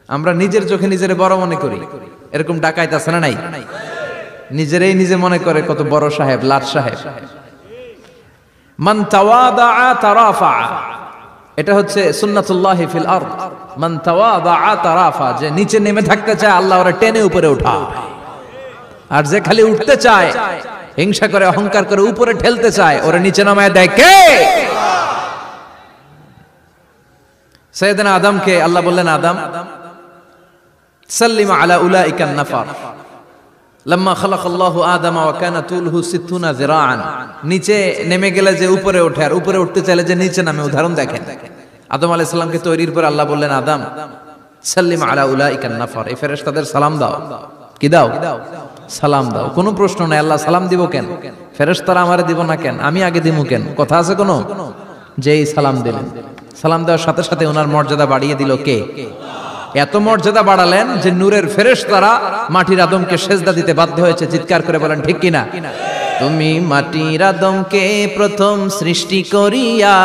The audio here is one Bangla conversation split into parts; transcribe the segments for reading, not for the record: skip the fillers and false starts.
আমরা নিজের চোখে নিজের বড় মনে করি, এরকম ডাকাইত আছে না নাই? নিজেরাই নিজে মনে করে কত বড় সাহেব, লাট সাহেব। মান তাওয়াদা তারাফা, এটা হচ্ছে সুন্নাতুল্লাহি ফিল আরদ। মান তাওয়াদা তারাফা, যে নিচে নেমে থাকতে চায় আল্লাহ ওরে টেনে উপরে উঠায়, আর যে খালি উঠতে চায়, হিংসা করে অহংকার করে উপরে ঠেলতে চায়, ওরে নিচে নামায় দেয় কে? সাইয়েদনা আদমকে আল্লাহ বললেন, আদম সাল্লিম আলা উলাইকান নাফার লাম্মা খালাকাল্লাহু আদামা ওয়া কানা তুলহু 60 যিরাআন। নিচে নেমে গেলে যে উপরে ওঠে, আর উপরে উঠতে চাইলে যে নিচে নামে, উদাহরণ দেখেন। আদম আলাইহিস সালামকে তৈরির পর আল্লাহ বললেন, আদম সাল্লিম আলা উলাইকান নাফার, এই ফেরেশতাদের সালাম দাও। কি দাও? সালাম দাও। কোনো প্রশ্ন নাই, আল্লাহ সালাম দিব কেন? ফেরেশতারা আমারে দিব না কেন? আমি আগে দিব কেন? কথা আছে কোনো? যেই সালাম দিলেন, সালাম দেওয়ার সাথে সাথে ওনার মর্যাদা বাড়িয়ে দিল কে? এত মর্যাদা বাড়ালেন যে নূরের ফেরেশতারা মাটির আদমকে সেজদা দিতে বাধ্য হয়েছে। চিৎকার করে বলেন ঠিক কিনা? তুমি মাটির আদমকে প্রথম সৃষ্টি করিয়া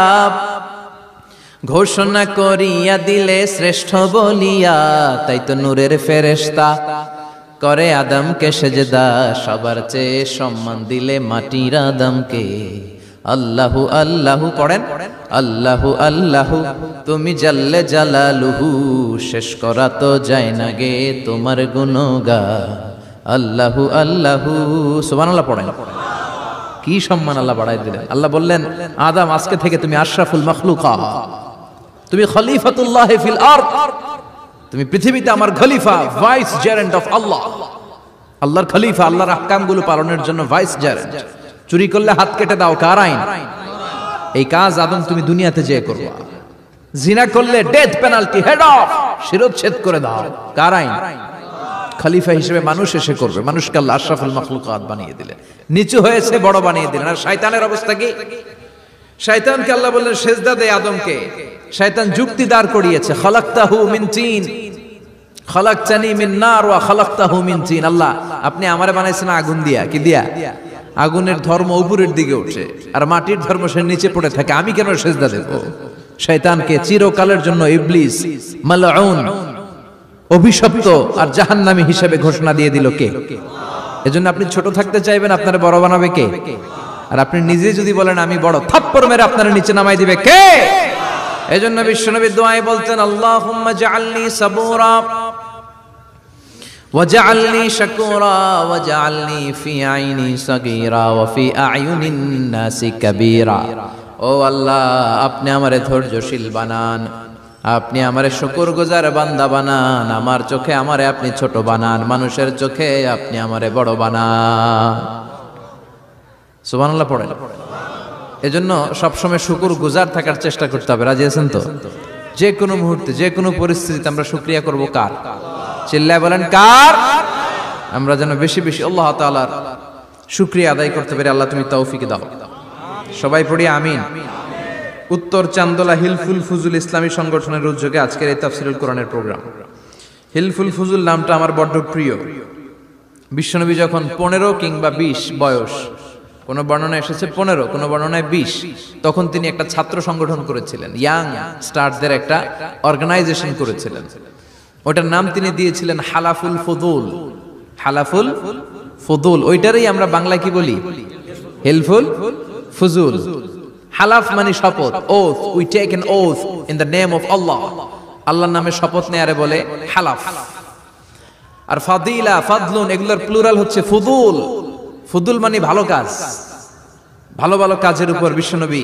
ঘোষণা করিয়া দিলে শ্রেষ্ঠ বলিয়া, তাই তো নূরের ফেরেশতা করে আদমকে সেজদা। সবার চেয়ে সম্মান দিলে মাটির আদমকে। আল্লাহু আল্লাহু পড়েন, আল্লাহু আল্লাহু তুমি জাল্লে জালালুহু, শেষ করা তো যায় না গে তোমার গুণগান। আল্লাহু আল্লাহু, সুবহানাল্লাহ পড়েন। কি সম্মান আল্লাহ বাড়াই দিলেন। আল্লাহ বললেন, আদম আজকে থেকে তুমি আশরাফুল মাখলুকাত, তুমি খলিফাতুল্লাহ ফিল আরদ, তুমি পৃথিবীতে আমার খলিফা, ভাইস জেরেন্ট অফ আল্লাহ। আল্লাহর খলিফা, আল্লাহর আহকামগুলো পালনের জন্য ভাইস জেরেন্ট। চুরি করলে হাত কেটে দাও, কার আইন? এই কাজ আদম তুমি দুনিয়াতে যেয়ে করবা। জিনা করলে ডেথ পেনাল্টি, হেড অফ, শিরচ্ছেদ করে দাও, কার আইন? খলিফা হিসেবে মানুষ এসে করবে। মানুষকে আল্লাহ আশরাফুল মাখলুকাত বানিয়ে দিলেন, নিচু হয়েছে বড় বানিয়ে দিলেন। আর শয়তানের অবস্থা কি? শয়তানকে আল্লাহ বললেন সেজদা দে আদমকে। শয়তান যুক্তি দাঁড় করিয়েছে, খালাকতাহু মিন তিন খালাকতানি মিন নার ওয়া খালাকতাহু মিন তিন। আল্লাহ আপনি আমারে বানাইছেন আগুন দিয়া। কি দিয়া? আগুনের ধর্ম উপরের দিকে উঠে, আর মাটির ধর্ম সে নিচে পড়ে থাকে, আমি কেন সেজদা দেব? শয়তানকে চিরকালের জন্য ইবলিস মালউন, অভিশপ্ত আর জাহান্নামী হিসেবে ঘোষণা দিয়ে দিল কে? এজন্য আপনি ছোট থাকতে চাইবেন, আপনারে বড় বানাবে কে? আর আপনি নিজে যদি বলেন আমি বড়, থাপ্পড় মেরে আপনারে নিচে নামাই দিবে কে? এজন্য বিশ্বনবী দোয়ায় বলতেন, আল্লাহুম্মা জাআলনি সাবুরা ওয়াজআলনি শাকুরা ওয়াজআলনি ফি আইনি সাগীরা ওয়া ফি আয়ুনিন নাসি কাবীরা। ও আল্লাহ, আপনি আমারে ধৈর্যশীল বানান, আপনি আমারে শুকরগুজার বান্দা বানান, আমার চোখে আমারে আপনি ছোট বানান, মানুষের চোখে আপনি আমারে বড় বানান। সুবহানাল্লাহ পড়েন। এজন্য সবসময় শুকরগুজার থাকার চেষ্টা করতে হবে। রাজি আছেন তো? যে কোনো মুহূর্তে, যে কোনো পরিস্থিতিতে আমরা শুকরিয়া করব কার? চিল্লায় বলেন কার? আমরা যেন বেশি বেশি আল্লাহ তাআলার শুকরিয়া আদায় করতে পারি। আল্লাহ তুমি তৌফিক দাও। সবাই পড়ি আমিন। উত্তর চান্দোলা হিলফুল ফুজুল ইসলামী সংগঠনের উদ্যোগে আজকের এই তাফসীরুল কোরআনের প্রোগ্রাম। হিলফুল ফুজুল নামটা আমার বড্ড প্রিয়। বিশ্বনবী যখন 15 কিংবা 20 বয়স, কোন বর্ণনায় এসেছে 15, কোন বর্ণনায় 20, তখন তিনি একটা ছাত্র সংগঠন করেছিলেন, ইয়াং স্টারদের একটা অর্গানাইজেশন করেছিলেন। ওটার নাম তিনি দিয়েছিলেন হালাফুল ফুদুল। হালাফুল ফুদুল, ওইটারই আমরা বাংলায় কি বলি? হিলফুল ফুজুল। হালাফ মানে শপথ, oath, we take an oath in the name of Allah. আল্লাহর নামে শপথ নেয়ারে বলে হালাফ। আর ফাদিলা, ফাদলুন, এগুলোর প্লুরাল হচ্ছে ফুদুল। ফুদুল মানে ভালো কাজ। ভালো ভালো কাজের উপর বিশ্বনবী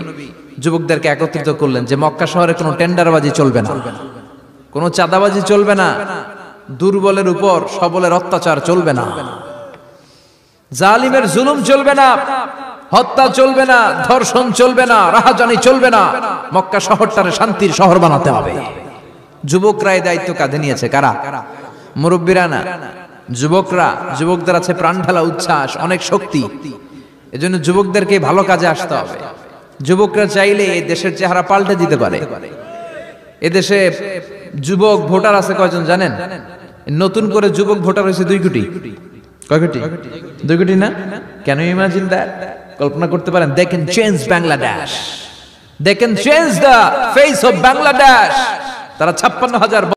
যুবকদেরকে একত্রিত করলেন যে মক্কা শহরে কোনো টেন্ডারবাজি চলবে না, কোনো চাঁদাবাজি চলবে না, দুর্বলের উপর সবলের অত্যাচার চলবে না, জালিমের জুলুম চলবে না, হত্যা চলবে না, ধর্ষণ চলবে না, রাহাজানি চলবে না। মক্কা শহরটারে শান্তির শহর বানাতে হবে। যুবকরা এই দায়িত্ব কাঁধে নিয়েছে। কারা? মুরব্বীরা না, যুবকরা। যুবকদের আছে প্রাণ ঢালা উচ্ছ্বাস, অনেক শক্তি। এজন্য যুবকদেরকে ভালো কাজে আসতে হবে। যুবকরা চাইলে এই দেশের চেহারা পাল্টে দিতে পারে। এদেশে যুবক ভোটার আছে কয়জন জানেন? নতুন করে যুবক ভোটার হয়েছে 2 কোটি। কয় কোটি? 2 কোটি না? Can you imagine that? কল্পনা করতে পারেন? They can change Bangladesh, they can change the face of Bangladesh. তারা 56,000